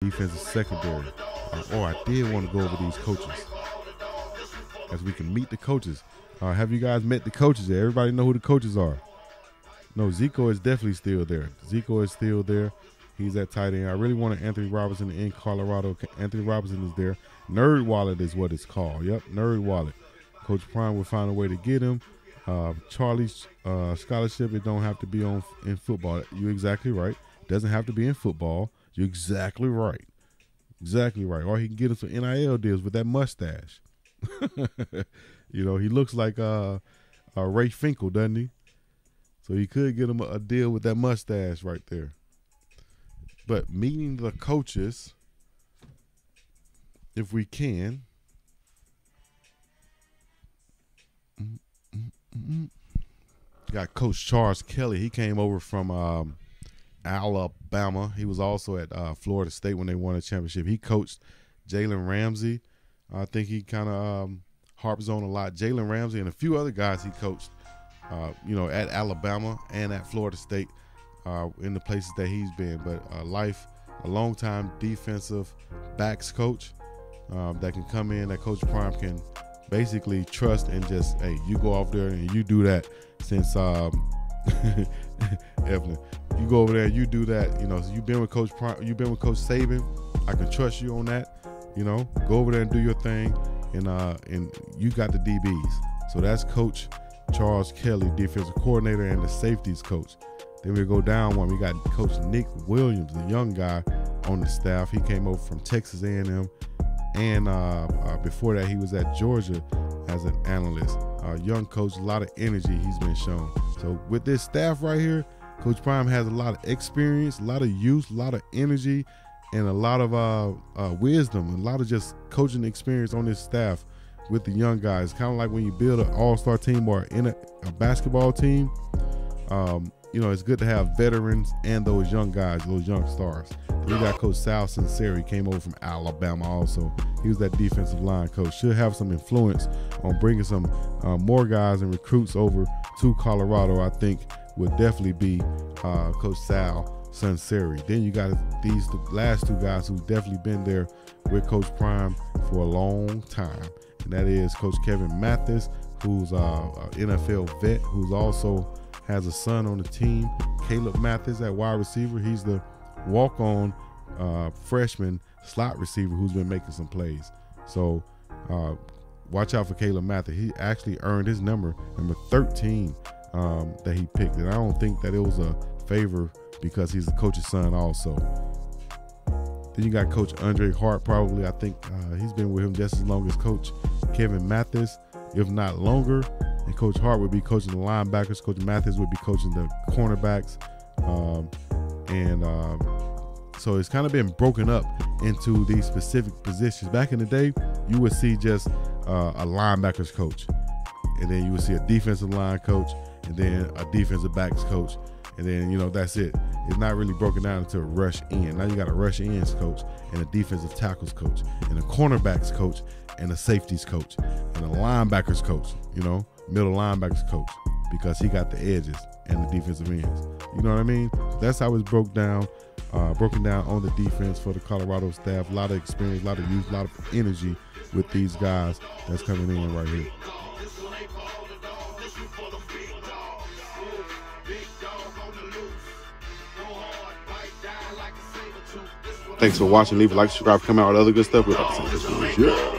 defensive secondary. I did want to go over these coaches as we can meet the coaches. Have you guys met the coaches there? Everybody know who the coaches are? No, Zico is definitely still there. Zico is still there. He's at tight end. I really wanted Anthony Robinson in Colorado. Anthony Robinson is there. Nerd Wallet is what it's called. Yep, Nerd Wallet. Coach Prime will find a way to get him. Charlie's scholarship, it don't have to be in football. You're exactly right. It doesn't have to be in football. You're exactly right. Exactly right. Or he can get him some NIL deals with that mustache. You know, he looks like Ray Finkel, doesn't he? So he could get him a deal with that mustache right there. But meeting the coaches, if we can. Got Coach Charles Kelly. He came over from Alabama. He was also at Florida State when they won a championship. He coached Jalen Ramsey. I think he kind of harps on a lot. Jalen Ramsey and a few other guys he coached, at Alabama and at Florida State in the places that he's been. But a long-time defensive backs coach that can come in, that Coach Prime can basically trust and just, hey, you go off there and you do that. Since Evelyn, you go over there, you do that. You know, so you've been with Coach Prime, you've been with Coach Saban. I can trust you on that. You know, go over there and do your thing, and you got the DBs. So that's Coach Charles Kelly, defensive coordinator and the safeties coach. Then we go down one. We got Coach Nick Williams, the young guy on the staff. He came over from Texas A&M, and before that he was at Georgia as an analyst. Young coach, a lot of energy he's been shown. So with this staff right here, Coach Prime has a lot of experience, a lot of youth, a lot of energy, and a lot of wisdom, a lot of just coaching experience on this staff with the young guys. Kind of like when you build an all-star team or in a basketball team, it's good to have veterans and those young guys, those young stars. We got Coach Sal Sinceri, came over from Alabama also. He was that defensive line coach. Should have some influence on bringing some more guys and recruits over to Colorado. I think would definitely be Coach Sal Sinceri. Then you got these last two guys who've definitely been there with Coach Prime for a long time. And that is Coach Kevin Mathis, who's an NFL vet, who's also has a son on the team. Caleb Mathis at wide receiver. He's the walk-on freshman slot receiver who's been making some plays. So watch out for Caleb Mathis. He actually earned his number 13 that he picked. And I don't think that it was a favor because he's the coach's son also. Then you got Coach Andre Hart, probably. I think he's been with him just as long as Coach Kevin Mathis, if not longer. And Coach Hart would be coaching the linebackers. Coach Mathis would be coaching the cornerbacks. So it's kind of been broken up into these specific positions. Back in the day, you would see just a linebackers coach. And then you would see a defensive line coach, and then a defensive backs coach. And then, that's it. It's not really broken down into a rush in. Now you got a rush ins coach and a defensive tackles coach and a cornerbacks coach and a safeties coach and a linebackers coach, middle linebackers coach, because he got the edges and the defensive ends. You know what I mean? So that's how it's broken down on the defense for the Colorado staff. A lot of experience, a lot of youth, a lot of energy with these guys that's coming in right here. Thanks for watching. Leave a like, subscribe, come out with other good stuff. We're about to see this one. Yeah.